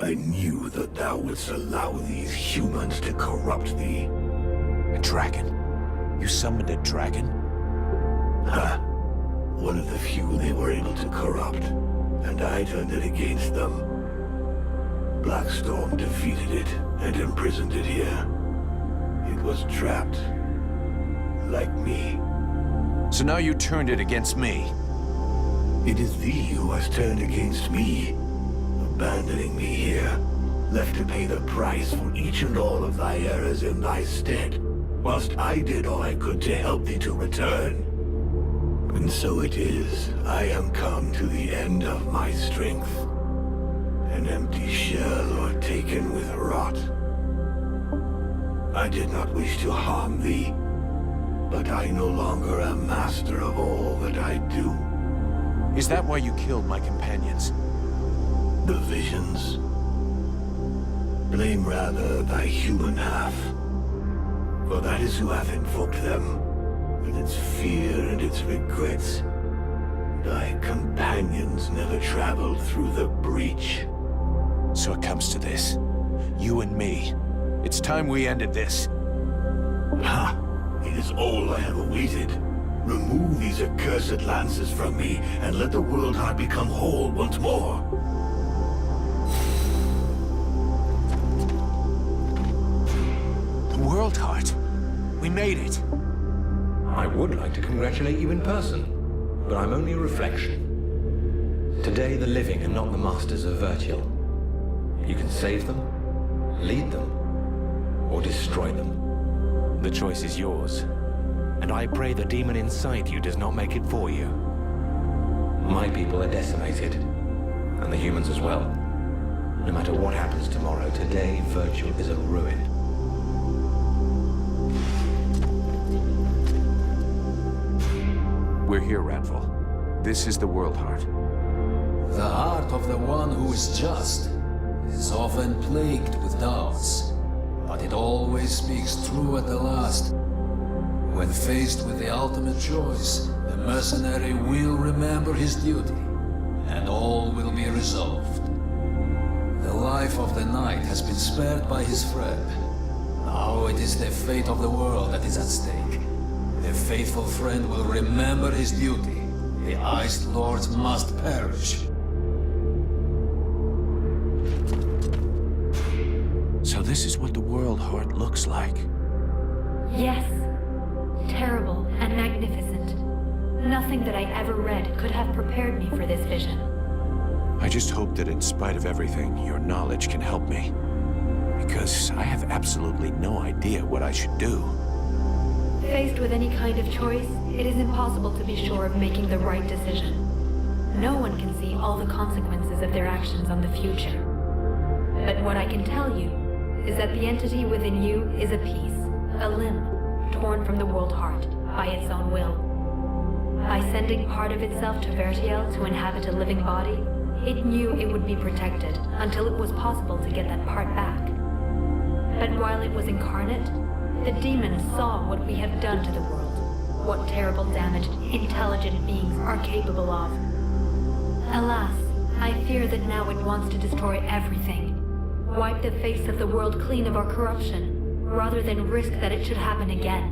I knew that thou wouldst allow these humans to corrupt thee. A dragon? You summoned a dragon? Ha! One of the few they were able to corrupt, and I turned it against them. Blackstorm defeated it and imprisoned it here. It was trapped, like me. So now you turned it against me. It is thee who has turned against me, abandoning me here, left to pay the price for each and all of thy errors in thy stead, whilst I did all I could to help thee to return. And so it is, I am come to the end of my strength, an empty shell or taken with rot. I did not wish to harm thee, but I no longer am master of all that I do. Is that why you killed my companions? The visions? Blame rather thy human half, for that is who hath invoked them, with its fear and its regrets. Thy companions never traveled through the breach. So it comes to this. You and me. It's time we ended this. Ha! It is all I have awaited. Remove these accursed lances from me, and let the world heart become whole once more. World Heart. We made it. I would like to congratulate you in person, but I'm only a reflection. Today the living are not the masters of Virtual. You can save them, lead them, or destroy them. The choice is yours. And I pray the demon inside you does not make it for you. My people are decimated, and the humans as well. No matter what happens tomorrow, today Virtual is a ruin. We're here, Radful. This is the World Heart. The heart of the one who is just is often plagued with doubts, but it always speaks true at the last. When faced with the ultimate choice, the mercenary will remember his duty, and all will be resolved. The life of the knight has been spared by his friend. Now it is the fate of the world that is at stake. The faithful friend will remember his duty. The Ice Lords must perish. So this is what the World Heart looks like. Yes. Terrible and magnificent. Nothing that I ever read could have prepared me for this vision. I just hope that in spite of everything, your knowledge can help me. Because I have absolutely no idea what I should do. Faced with any kind of choice, it is impossible to be sure of making the right decision. No one can see all the consequences of their actions on the future. But what I can tell you is that the entity within you is a piece, a limb, torn from the World Heart by its own will. By sending part of itself to Vertiel to inhabit a living body, it knew it would be protected until it was possible to get that part back. But while it was incarnate, the demons saw what we have done to the world, what terrible damage intelligent beings are capable of. Alas, I fear that now it wants to destroy everything, wipe the face of the world clean of our corruption, rather than risk that it should happen again.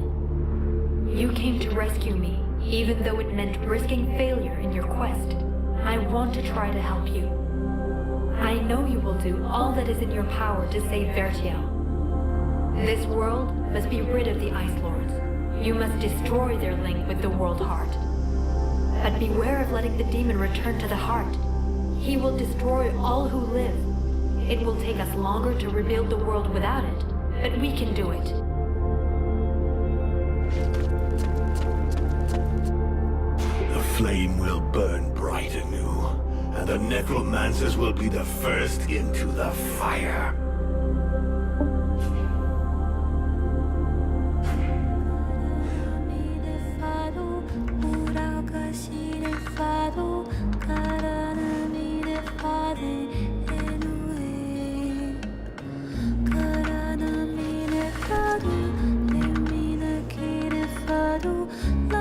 You came to rescue me, even though it meant risking failure in your quest. I want to try to help you. I know you will do all that is in your power to save Vertiel. This world must be rid of the Ice Lords. You must destroy their link with the World Heart. But beware of letting the demon return to the heart. He will destroy all who live. It will take us longer to rebuild the world without it, but we can do it. The flame will burn bright anew, and the necromancers will be the first into the fire.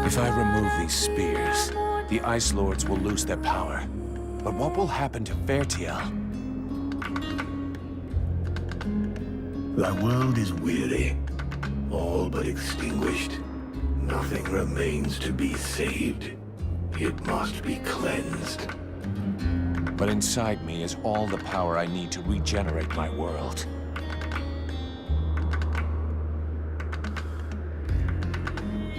If I remove these spears, the Ice Lords will lose their power. But what will happen to Vertiel? The world is weary, all but extinguished. Nothing remains to be saved. It must be cleansed. But inside me is all the power I need to regenerate my world.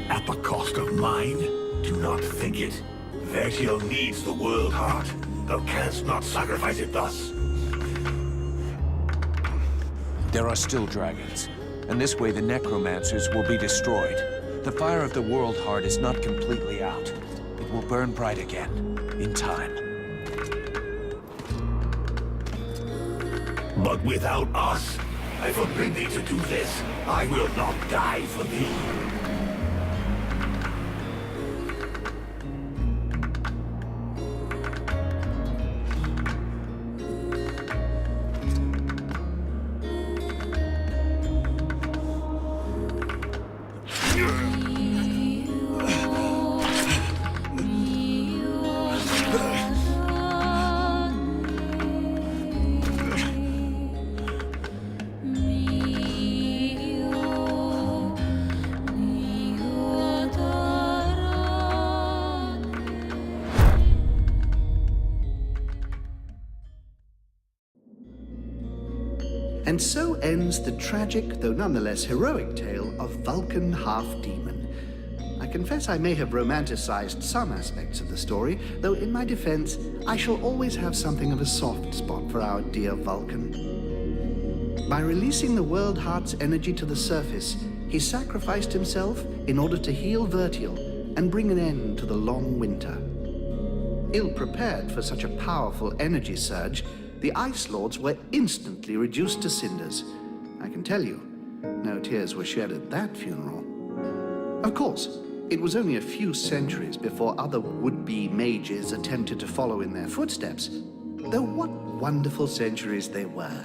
At the cost of mine? Do not think it. Vertiel needs the world heart. Thou canst not sacrifice it thus. There are still dragons, and this way the necromancers will be destroyed. The fire of the world heart is not completely out. It will burn bright again, in time. But without us, I forbid thee to do this. I will not die for thee. And so ends the tragic, though nonetheless heroic tale of Vulcan Half-Demon. I confess I may have romanticized some aspects of the story, though in my defense, I shall always have something of a soft spot for our dear Vulcan. By releasing the World Heart's energy to the surface, he sacrificed himself in order to heal Vertiel and bring an end to the long winter. Ill-prepared for such a powerful energy surge, the Ice Lords were instantly reduced to cinders. I can tell you, no tears were shed at that funeral. Of course, it was only a few centuries before other would-be mages attempted to follow in their footsteps, though what wonderful centuries they were.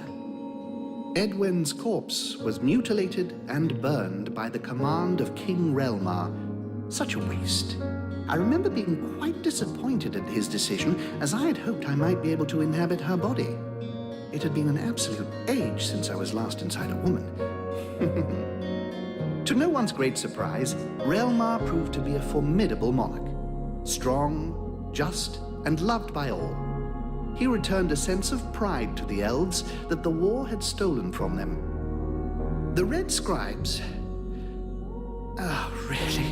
Edwin's corpse was mutilated and burned by the command of King Relmar. Such a waste. I remember being quite disappointed at his decision, as I had hoped I might be able to inhabit her body. It had been an absolute age since I was last inside a woman. To no one's great surprise, Relmar proved to be a formidable monarch. Strong, just, and loved by all. He returned a sense of pride to the elves that the war had stolen from them. The Red Scribes... really...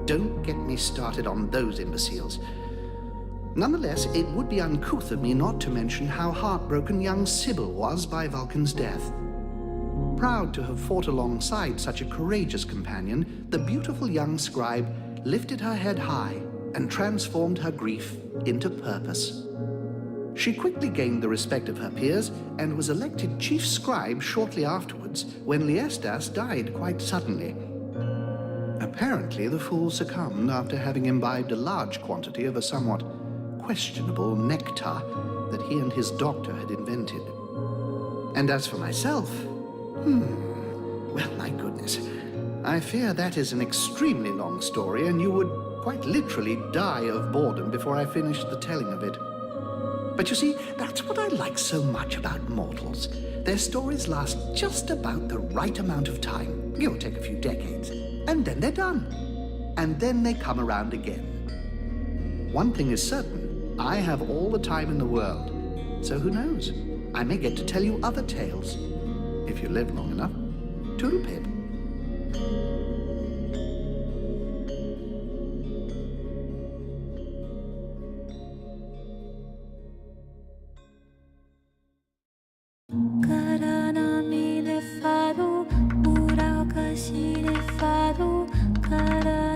Don't get me started on those imbeciles. Nonetheless, it would be uncouth of me not to mention how heartbroken young Sybil was by Vulcan's death. Proud to have fought alongside such a courageous companion, the beautiful young scribe lifted her head high and transformed her grief into purpose. She quickly gained the respect of her peers and was elected chief scribe shortly afterwards when Liestas died quite suddenly. Apparently, the fool succumbed after having imbibed a large quantity of a somewhat questionable nectar that he and his doctor had invented. And as for myself, well, my goodness, I fear that is an extremely long story, and you would quite literally die of boredom before I finished the telling of it. But you see, that's what I like so much about mortals. Their stories last just about the right amount of time, give or take a few decades. And then they're done. And then they come around again. One thing is certain, I have all the time in the world. So who knows? I may get to tell you other tales. If you live long enough. Toodle-pip. Cara